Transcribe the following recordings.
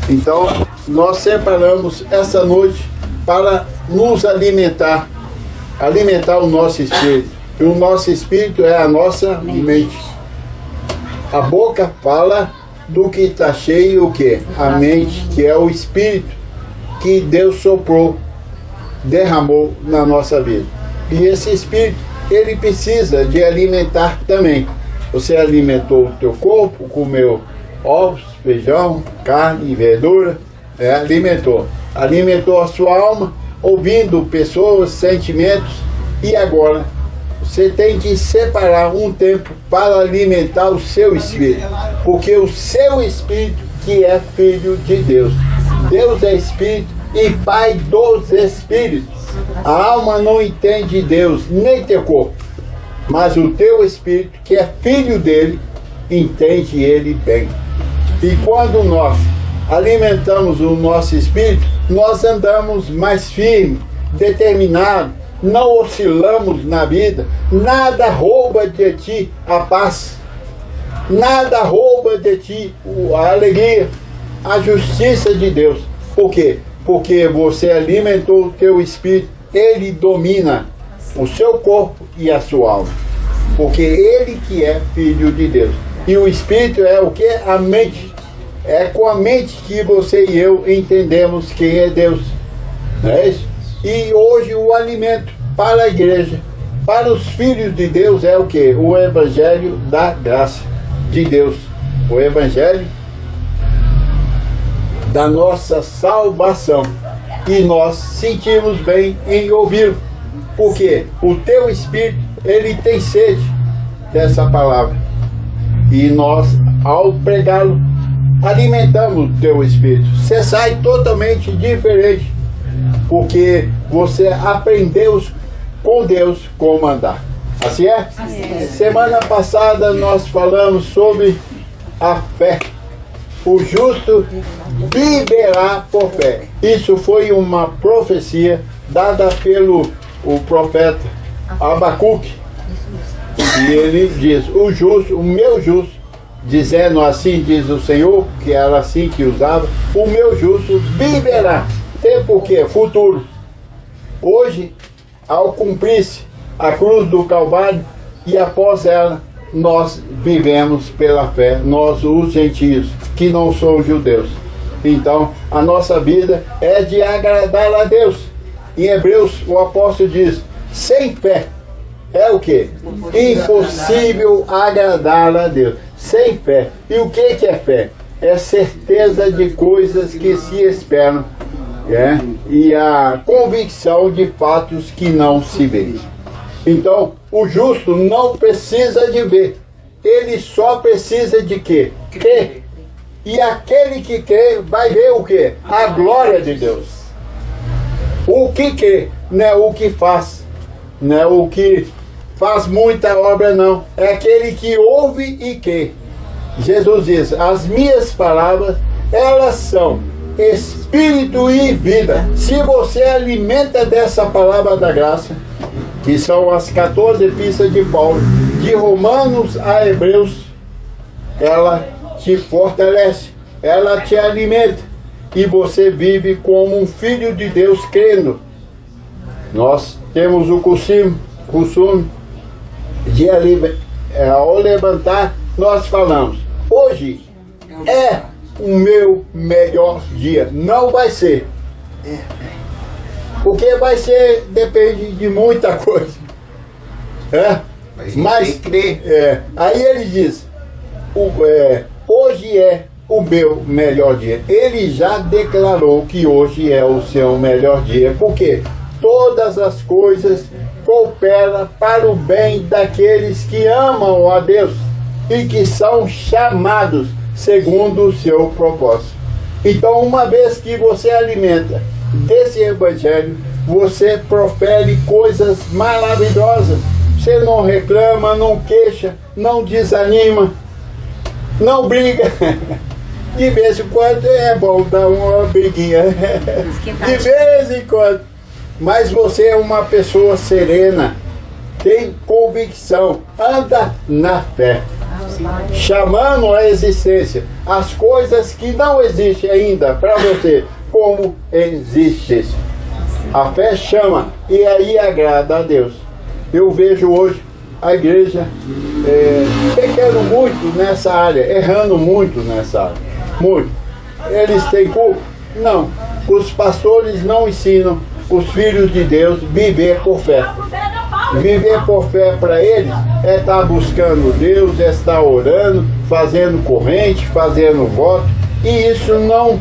Então, nós separamos essa noite para nos alimentar o nosso espírito. E o nosso espírito é a nossa mente. A boca fala do que está cheio, o quê? A mente, que é o espírito que Deus soprou, derramou na nossa vida. E esse espírito, ele precisa de alimentar também. Você alimentou o teu corpo, comeu ovos, feijão, carne, verdura, alimentou a sua alma, ouvindo pessoas, sentimentos, e agora você tem que separar um tempo para alimentar o seu espírito, porque o seu espírito que é filho de Deus. Deus é espírito e pai dos espíritos. A alma não entende Deus, nem teu corpo, mas o teu espírito, que é filho dele, entende ele bem. E quando nós alimentamos o nosso espírito, nós andamos mais firmes, determinados, não oscilamos na vida, nada rouba de ti a paz, nada rouba de ti a alegria, a justiça de Deus. Por quê? Porque você alimentou o teu espírito, ele domina o seu corpo e a sua alma, porque ele que é filho de Deus. E o espírito é o que? A mente. É com a mente que você e eu entendemos quem é Deus, não é isso? E hoje o alimento para a igreja, para os filhos de Deus, é o que? O Evangelho da graça de Deus, o Evangelho da nossa salvação. E nós sentimos bem em ouvi-lo, porque o teu espírito, ele tem sede dessa palavra, e nós, ao pregá-lo, alimentamos o teu espírito. Você sai totalmente diferente, porque você aprendeu com Deus como andar. Assim é? Assim é. Semana passada nós falamos sobre a fé. O justo viverá por fé. Isso foi uma profecia dada pelo profeta Abacuque. E ele diz, o justo, o meu justo, dizendo assim diz o Senhor, que era assim que usava, o meu justo viverá. Tempo o quê? Futuro. Hoje, ao cumprir-se a cruz do Calvário, e após ela, nós vivemos pela fé, nós os gentios, que não são judeus. Então, a nossa vida é de agradar a Deus. Em Hebreus, o apóstolo diz, sem fé, é o quê? Impossível agradar a Deus. Sem fé. E o que é fé? É certeza de coisas que se esperam. E a convicção de fatos que não se veem. Então, o justo não precisa de ver. Ele só precisa de quê? Crer. E aquele que crê vai ver o quê? A glória de Deus. O que crê, não é o que faz. Não é o que faz muita obra, não. É aquele que ouve e crê. Jesus diz, as minhas palavras, elas são espírito e vida. Se você alimenta dessa palavra da graça, que são as 14 epístolas de Paulo, de Romanos a Hebreus, ela te fortalece, ela te alimenta, e você vive como um filho de Deus crendo. Nós temos o costume de ao levantar, nós falamos, hoje é o meu melhor dia. Não vai ser. Porque vai ser, depende de muita coisa. Mas aí ele diz, hoje é o meu melhor dia. Ele já declarou que hoje é o seu melhor dia. Porque todas as coisas cooperam para o bem daqueles que amam a Deus e que são chamados segundo o seu propósito. Então, uma vez que você alimenta desse evangelho, você profere coisas maravilhosas. Você não reclama, não queixa, não desanima, não briga. De vez em quando é bom dar uma briguinha. De vez em quando. Mas você é uma pessoa serena, tem convicção, anda na fé. chamando à existência as coisas que não existem ainda para você, como existem. A fé chama e aí agrada a Deus. Eu vejo hoje a igreja pecando muito nessa área, errando muito nessa área. Muito. Eles têm culpa? Não. Os pastores não ensinam os filhos de Deus viver por fé. Viver por fé para eles é estar buscando Deus, é estar orando, fazendo corrente, fazendo voto. E isso não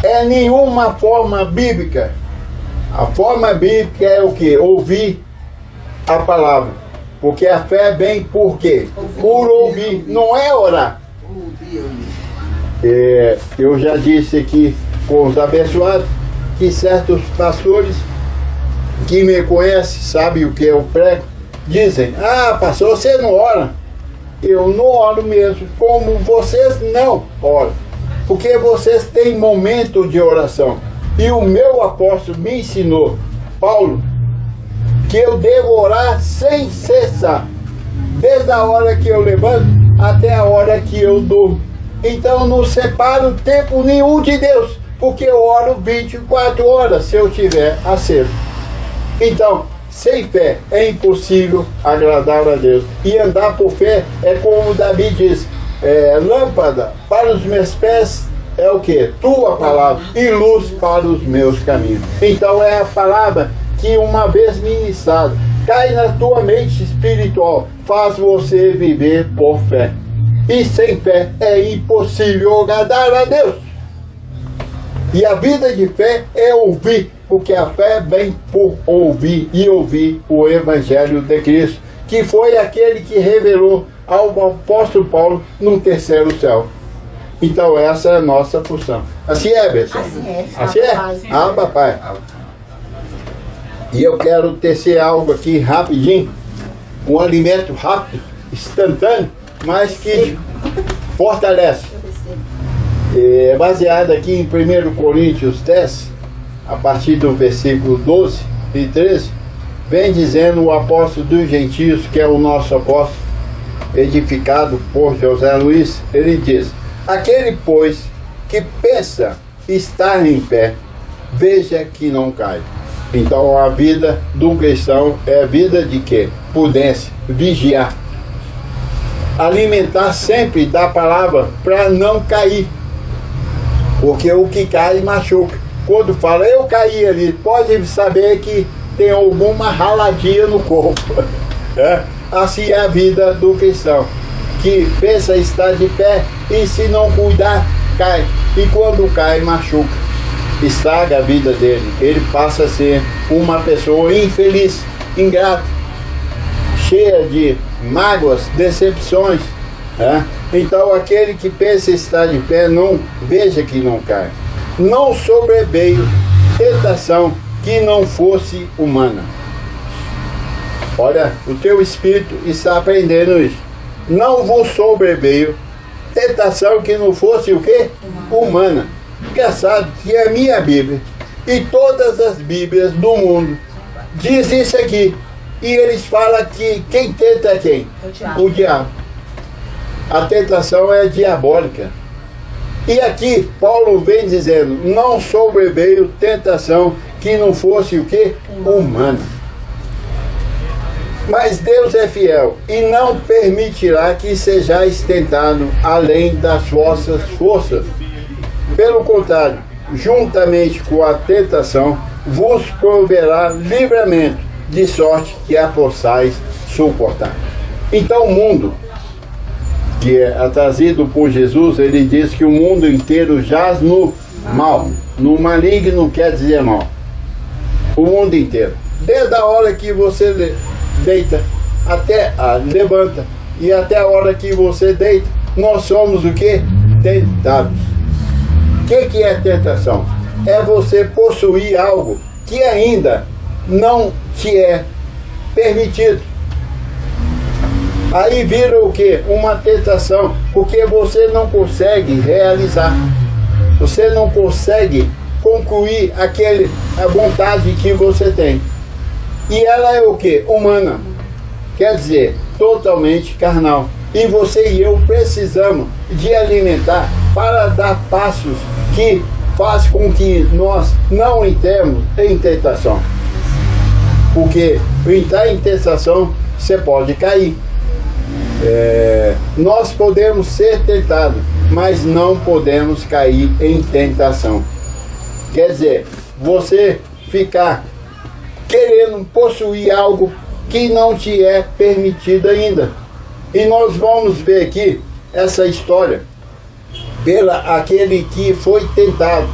é nenhuma forma bíblica. A forma bíblica é o que? Ouvir a palavra. Porque a fé vem por quê? Por ouvir, não é orar. Eu já disse aqui com os abençoados que certos pastores que me conhecem, sabem o que eu prego, dizem: ah, pastor, você não ora. Eu não oro mesmo, como vocês não oram, porque vocês têm momento de oração. E o meu apóstolo me ensinou, Paulo, que eu devo orar sem cessar, desde a hora que eu levanto até a hora que eu durmo. Então eu não separo tempo nenhum de Deus, porque eu oro 24 horas se eu tiver aceso. Então, sem fé é impossível agradar a Deus. E andar por fé é como Davi diz: lâmpada para os meus pés é o que? Tua palavra, e luz para os meus caminhos. Então é a palavra que, uma vez ministrada, cai na tua mente espiritual, faz você viver por fé. E sem fé é impossível agradar a Deus. E a vida de fé é ouvir, porque a fé vem por ouvir e ouvir o Evangelho de Cristo, que foi aquele que revelou ao apóstolo Paulo no terceiro céu. Então essa é a nossa função. Assim é, pessoal? Assim é. Assim é? Ah, papai. E eu quero tecer algo aqui rapidinho, um alimento rápido, instantâneo, mas que fortalece. É baseado aqui em 1 Coríntios 10, a partir do versículo 12 e 13, vem dizendo o apóstolo dos gentios, que é o nosso apóstolo, edificado por José Luiz, ele diz: aquele, pois, que pensa estar em pé, veja que não cai. Então a vida do cristão é a vida de quê? Prudência, vigiar, alimentar sempre da palavra para não cair, porque o que cai machuca. Quando fala eu caí ali, pode saber que tem alguma raladinha no corpo. Assim é a vida do cristão, que pensa estar de pé e, se não cuidar, cai. E quando cai, machuca, estraga a vida dele. Ele passa a ser uma pessoa infeliz, ingrata, cheia de mágoas, decepções. Então aquele que pensa estar de pé, não veja que não cai. Não sobreveio tentação que não fosse humana. Olha, o teu espírito está aprendendo isso. Não vos sobreveio tentação que não fosse o quê? Humana. Engraçado que a minha Bíblia e todas as Bíblias do mundo diz isso aqui. E eles falam que quem tenta é quem? O diabo. A tentação é diabólica. E aqui Paulo vem dizendo: não sobreveio tentação que não fosse o quê? Humana. Mas Deus é fiel e não permitirá que sejais tentado além das vossas forças. Pelo contrário, juntamente com a tentação, vos proverá livramento, de sorte que a possais suportar. Então o mundo, que é trazido por Jesus, ele diz que o mundo inteiro jaz no mal. No maligno quer dizer mal. O mundo inteiro. Desde a hora que você deita até levanta, e até a hora que você deita, nós somos o que? Tentados. O que é tentação? É você possuir algo que ainda não te é permitido. Aí vira o que? Uma tentação, porque você não consegue realizar, você não consegue concluir a vontade que você tem. E ela é o que? Humana. Quer dizer, totalmente carnal. E você e eu precisamos de alimentar para dar passos que faz com que nós não entremos em tentação. Porque entrar em tentação, você pode cair. Nós podemos ser tentados, mas não podemos cair em tentação. Quer dizer, você ficar querendo possuir algo que não te é permitido ainda. E nós vamos ver aqui essa história pela aquele que foi tentado,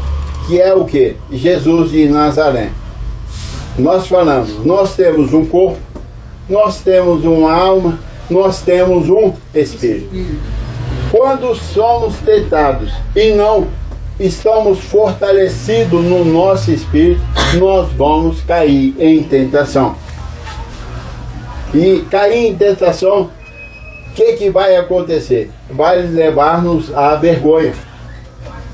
que é o que? Jesus de Nazaré. Nós falamos, nós temos um corpo, nós temos uma alma, nós temos um espírito. Quando somos tentados e não estamos fortalecidos no nosso espírito, nós vamos cair em tentação. E cair em tentação, o que vai acontecer? Vai levar-nos à vergonha.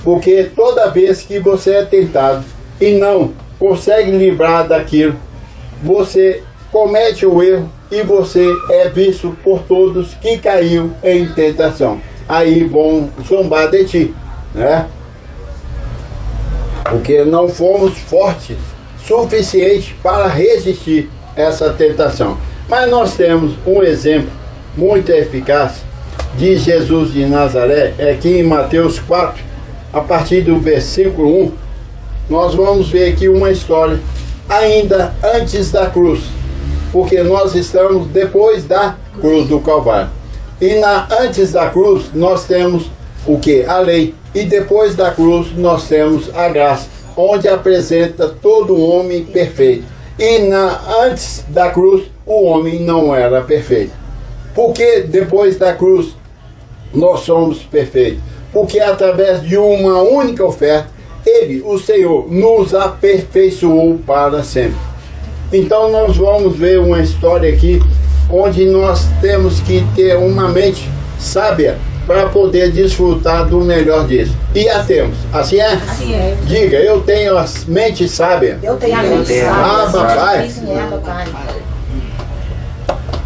Porque toda vez que você é tentado e não consegue livrar daquilo, você comete o erro e você é visto por todos que caiu em tentação. Aí vão zombar de ti, né? Porque não fomos fortes suficiente para resistir essa tentação. Mas nós temos um exemplo muito eficaz de Jesus de Nazaré, aqui em Mateus 4, a partir do versículo 1, nós vamos ver aqui uma história ainda antes da cruz, porque nós estamos depois da cruz do Calvário. E antes da cruz nós temos o que? A lei. E depois da cruz nós temos a graça, onde apresenta todo homem perfeito. E antes da cruz o homem não era perfeito. Porque depois da cruz nós somos perfeitos? Porque através de uma única oferta, Ele, o Senhor, nos aperfeiçoou para sempre. Então nós vamos ver uma história aqui, onde nós temos que ter uma mente sábia para poder desfrutar do melhor disso. E a temos. Assim é? Assim é. Diga, eu tenho a mente sábia. Eu tenho a mente sábia. Ah, papai. Isso é, papai.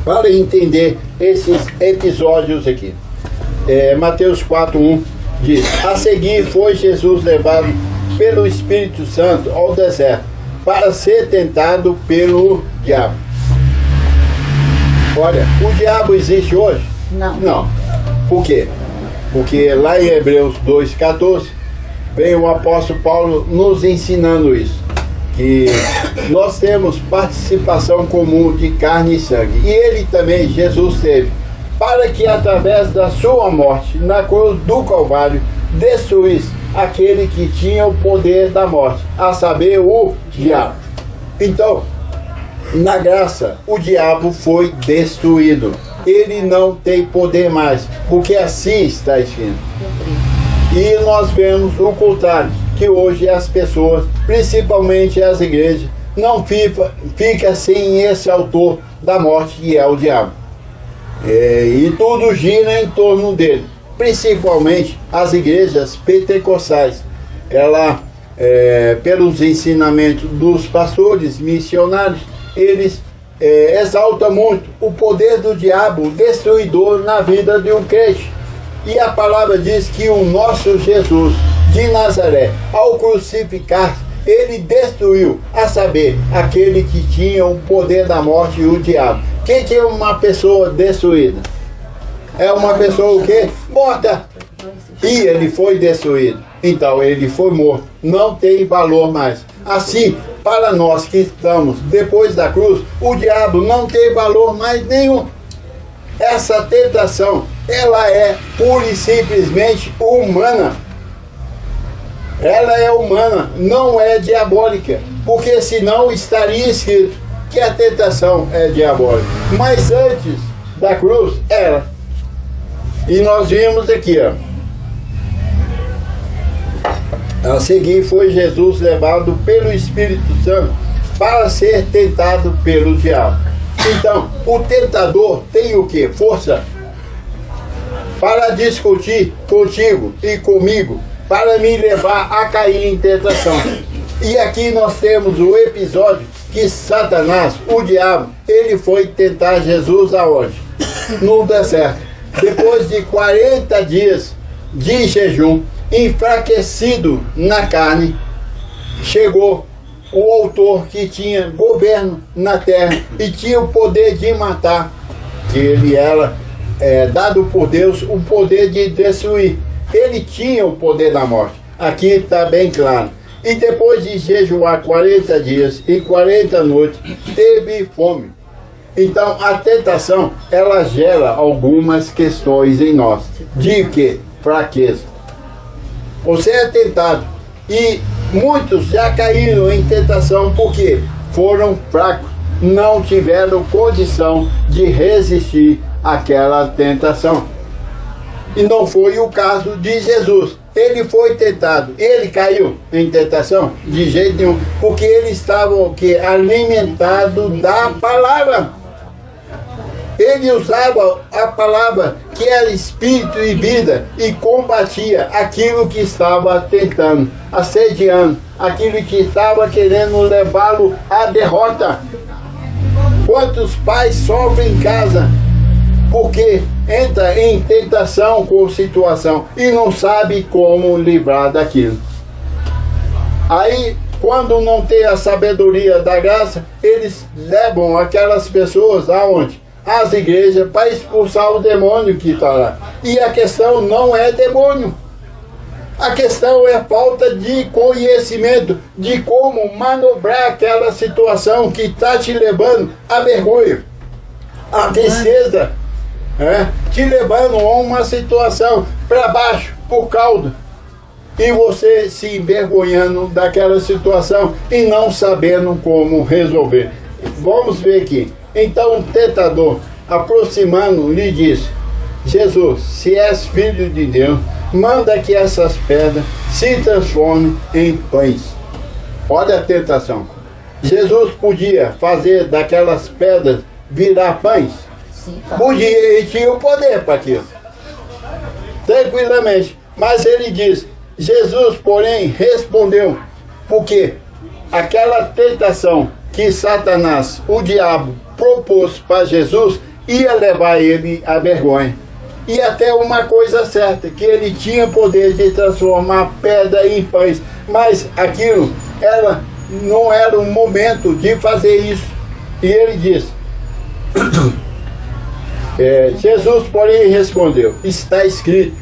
Para entender esses episódios aqui. Mateus 4:1 diz: a seguir foi Jesus levado pelo Espírito Santo ao deserto para ser tentado pelo diabo. Olha, o diabo existe hoje? Não. Não. Por quê? Porque lá em Hebreus 2:14 vem o apóstolo Paulo nos ensinando isso, que nós temos participação comum de carne e sangue. E ele também, Jesus, teve, para que através da sua morte na cruz do Calvário destruísse aquele que tinha o poder da morte, a saber, o diabo. Então, na graça, o diabo foi destruído. Ele não tem poder mais, porque assim está escrito. E nós vemos o contrário, que hoje as pessoas, principalmente as igrejas, não fica sem esse autor da morte, que é o diabo. E tudo gira em torno dele, principalmente as igrejas pentecostais. Ela, pelos ensinamentos dos pastores missionários, eles exaltam muito o poder do diabo destruidor na vida de um crente. E a palavra diz que o nosso Jesus de Nazaré, ao crucificar, ele destruiu, a saber, aquele que tinha o poder da morte e o diabo. Quem é uma pessoa destruída? É uma pessoa o quê? Morta. E ele foi destruído. Então ele foi morto. Não tem valor mais. Assim, para nós que estamos depois da cruz, o diabo não tem valor mais nenhum. Essa tentação, ela é pura e simplesmente humana. Ela é humana, não é diabólica. Porque senão estaria escrito que a tentação é diabólica. Mas antes da cruz, era. E nós vimos aqui, ó. A seguir foi Jesus levado pelo Espírito Santo para ser tentado pelo diabo. Então, o tentador tem o que? Força para discutir contigo e comigo, para me levar a cair em tentação. E aqui nós temos o episódio que Satanás, o diabo, ele foi tentar Jesus aonde? No deserto. depois de 40 dias de jejum, enfraquecido na carne, chegou o autor que tinha governo na terra e tinha o poder de matar, que ele era dado por Deus o poder de destruir. Ele tinha o poder da morte. Aqui está bem claro. E depois de jejuar 40 dias e 40 noites, teve fome. Então a tentação, ela gera algumas questões em nós. De quê? Fraqueza. Você é tentado. E muitos já caíram em tentação porque foram fracos. Não tiveram condição de resistir àquela tentação. E não foi o caso de Jesus. Ele foi tentado. Ele caiu em tentação? De jeito nenhum. Porque ele estava alimentado da palavra. Ele usava a palavra que era espírito e vida e combatia aquilo que estava tentando, assediando, aquilo que estava querendo levá-lo à derrota. Quantos pais sofrem em casa porque entra em tentação com situação e não sabe como livrar daquilo. Aí, quando não tem a sabedoria da graça, eles levam aquelas pessoas aonde? Às igrejas, para expulsar o demônio que está lá. E a questão não é demônio. A questão é falta de conhecimento de como manobrar aquela situação que está te levando à vergonha, à tristeza, te levando a uma situação para baixo, por cauda. E você se envergonhando daquela situação e não sabendo como resolver. Vamos ver aqui. Então o tentador, aproximando, lhe disse: Jesus, se és filho de Deus, manda que essas pedras se transformem em pães. Olha a tentação. Jesus podia fazer daquelas pedras virar pães? Sim, podia, e tinha o poder para aquilo. Tranquilamente. Mas ele diz, Jesus, porém, respondeu, porque aquela tentação que Satanás, o diabo, propôs para Jesus, ia levar ele à vergonha. E até uma coisa certa, que ele tinha poder de transformar pedra em pães, mas aquilo não era o momento de fazer isso. E ele disse, Jesus, porém, respondeu, está escrito,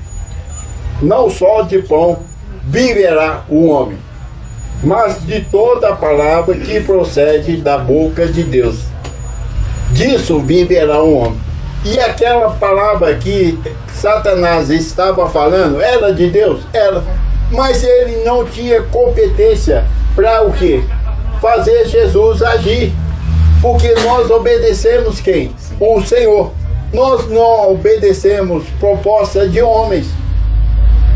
não só de pão viverá o homem, mas de toda a palavra que procede da boca de Deus. Disso viverá o homem. E aquela palavra que Satanás estava falando, era de Deus? Era. Mas ele não tinha competência para o quê? Fazer Jesus agir. Porque nós obedecemos quem? O Senhor. Nós não obedecemos proposta de homens.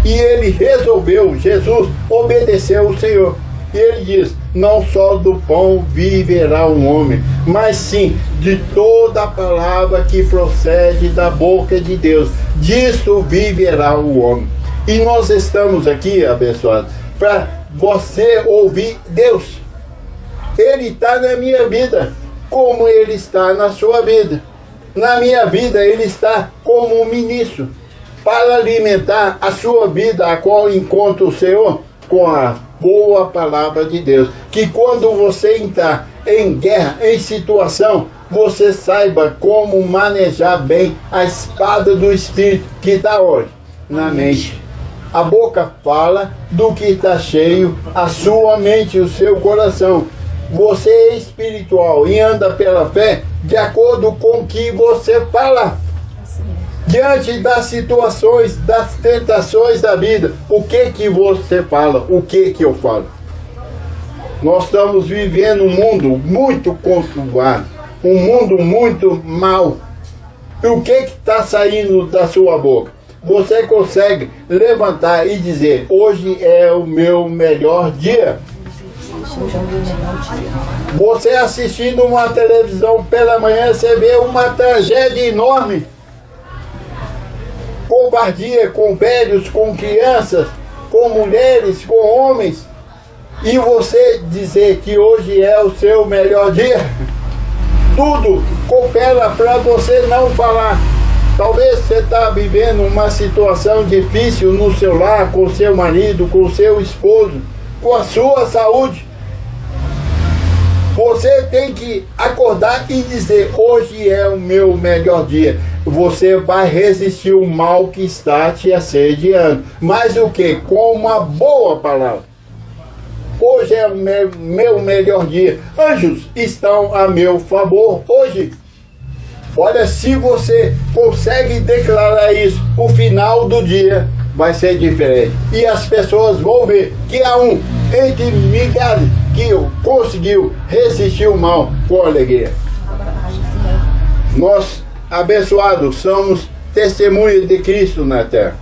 E ele resolveu, Jesus obedeceu o Senhor. E ele diz, não só do pão viverá o homem, mas sim de toda a palavra que procede da boca de Deus. Disso viverá o homem. E nós estamos aqui, abençoados, para você ouvir Deus. Ele está na minha vida, como ele está na sua vida. Na minha vida, ele está como um ministro, para alimentar a sua vida, a qual encontra o Senhor com a boa palavra de Deus. Que quando você entrar em guerra, em situação, você saiba como manejar bem a espada do Espírito, que está onde? Na mente. A boca fala do que está cheio, a sua mente, o seu coração. Você é espiritual e anda pela fé de acordo com o que você fala. Diante das situações, das tentações da vida, o que você fala? O que eu falo? Nós estamos vivendo um mundo muito conturbado, um mundo muito mau. E o que está saindo da sua boca? Você consegue levantar e dizer, hoje é o meu melhor dia? Você assistindo uma televisão pela manhã, você vê uma tragédia enorme. Covardia com velhos, com crianças, com mulheres, com homens. E você dizer que hoje é o seu melhor dia? Tudo coopera para você não falar. Talvez você está vivendo uma situação difícil no seu lar, com seu marido, com seu esposo, com a sua saúde. Você tem que acordar e dizer: hoje é o meu melhor dia. Você vai resistir o mal que está te assediando. Mas o que? Com uma boa palavra. Hoje é o meu melhor dia. Anjos estão a meu favor hoje. Olha, se você consegue declarar isso, o final do dia vai ser diferente. E as pessoas vão ver que há um entre milhares que conseguiu resistir o mal com alegria. Nós, abençoados, somos testemunhas de Cristo na terra.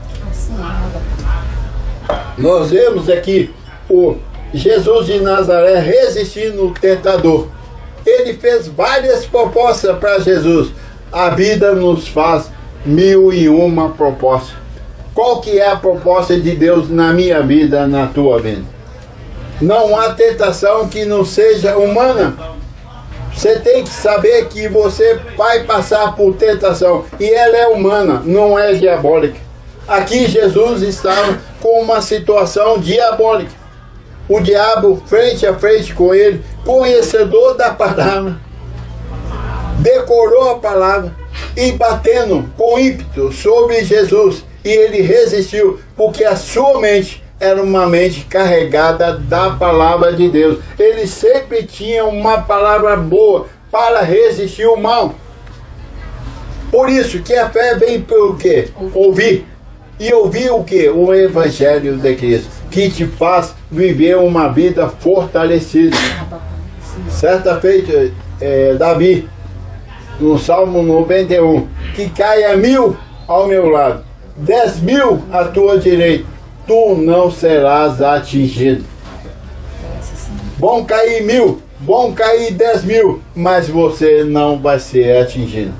Nós vemos aqui o Jesus de Nazaré resistindo o tentador. Ele fez várias propostas para Jesus. A vida nos faz 1001 propostas. Qual que é a proposta de Deus na minha vida, na tua vida? Não há tentação que não seja humana. Você tem que saber que você vai passar por tentação. E ela é humana, não é diabólica. Aqui Jesus estava com uma situação diabólica. O diabo, frente a frente com ele, conhecedor da palavra, decorou a palavra e batendo com ímpeto sobre Jesus. E ele resistiu, porque a sua mente era uma mente carregada da palavra de Deus. Ele sempre tinha uma palavra boa para resistir o mal. Por isso que a fé vem pelo quê? Ouvir. E ouvir o quê? O Evangelho de Cristo, que te faz viver uma vida fortalecida. Certa feita, Davi, no Salmo 91, que caia 1000 ao meu lado, 10.000 à tua direita, tu não serás atingido. Vão cair 1000, vão cair 10.000, mas você não vai ser atingido.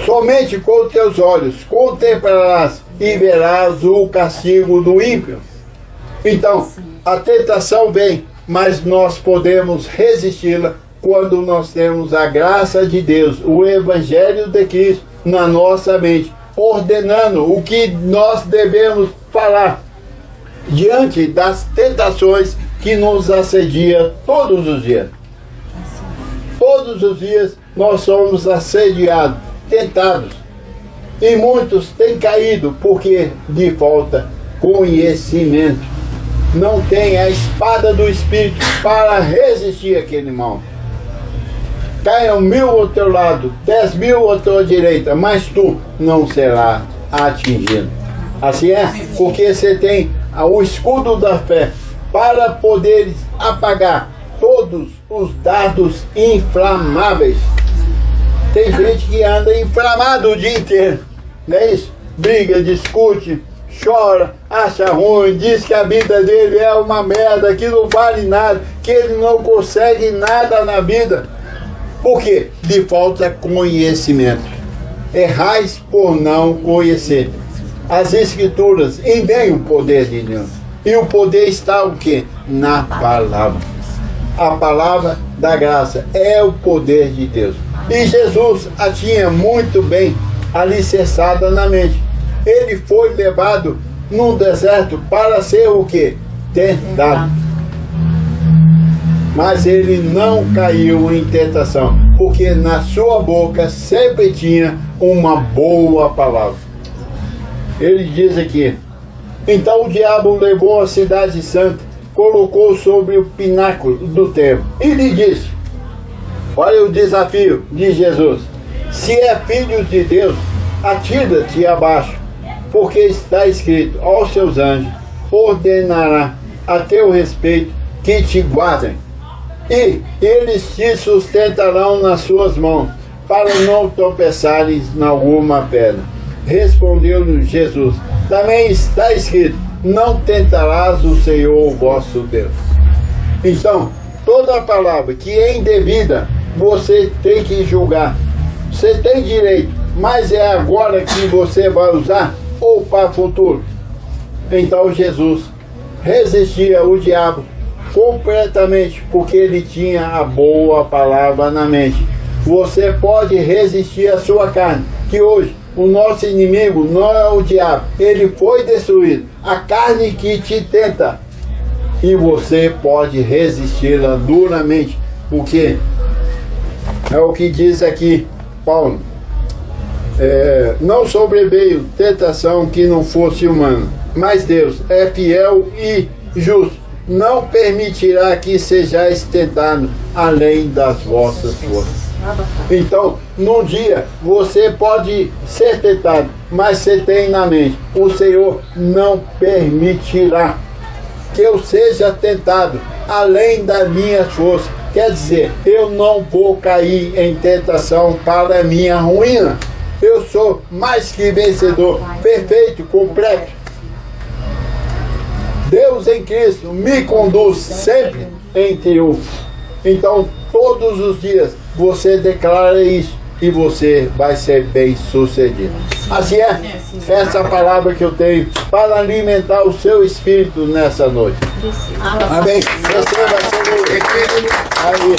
Somente com teus olhos contemplarás e verás o castigo do ímpio. Então, a tentação vem, mas nós podemos resisti-la quando nós temos a graça de Deus, o Evangelho de Cristo na nossa mente, ordenando o que nós devemos falar diante das tentações que nos assediam todos os dias. Todos os dias nós somos assediados, tentados. E muitos têm caído porque de falta conhecimento. Não tem a espada do Espírito para resistir àquele mal. Caiam 1000 ao teu lado, 10.000 à tua direita, mas tu não serás atingido. Assim é, porque você tem o escudo da fé para poder apagar todos os dardos inflamáveis. Tem gente que anda inflamado o dia inteiro, não é isso? Briga, discute, chora, acha ruim, diz que a vida dele é uma merda, que não vale nada, que ele não consegue nada na vida. Por quê? De falta de conhecimento. Errais por não conhecer as Escrituras, em bem o poder de Deus. E o poder está o quê? Na palavra. A palavra da graça é o poder de Deus. E Jesus a tinha muito bem alicerçada na mente. Ele foi levado no deserto para ser o quê? Tentado. Mas ele não caiu em tentação, porque na sua boca sempre tinha uma boa palavra. Ele diz aqui: então o diabo levou a cidade santa, colocou sobre o pináculo do templo e lhe disse: olha o desafio de Jesus, se é filho de Deus, atira-te abaixo, porque está escrito: aos seus anjos ordenará a teu respeito que te guardem, e eles te sustentarão nas suas mãos, para não tropeçares em alguma pedra. Respondeu-lhe Jesus: também está escrito: não tentarás o Senhor vosso Deus. Então, toda a palavra que é indevida, você tem que julgar. Você tem direito, mas é agora que você vai usar ou para o futuro? Então Jesus resistia ao diabo completamente, porque ele tinha a boa palavra na mente. Você pode resistir à sua carne, que hoje O nosso inimigo não é o diabo, ele foi destruído. A carne que te tenta, e você pode resisti-la duramente, porque é o que diz aqui Paulo. Não sobreveio tentação que não fosse humana, mas Deus é fiel e justo, não permitirá que sejais tentado além das vossas forças. Então, num dia, você pode ser tentado, mas você tem na mente, o Senhor não permitirá que eu seja tentado além das minhas forças. Quer dizer, eu não vou cair em tentação para minha ruína. Eu sou mais que vencedor, perfeito, completo. Deus em Cristo me conduz sempre em triunfo. Então, todos os dias, você declara isso e você vai ser bem sucedido. Assim é, essa palavra que eu tenho para alimentar o seu espírito nessa noite. Amém. Receba, Senhor. Aí.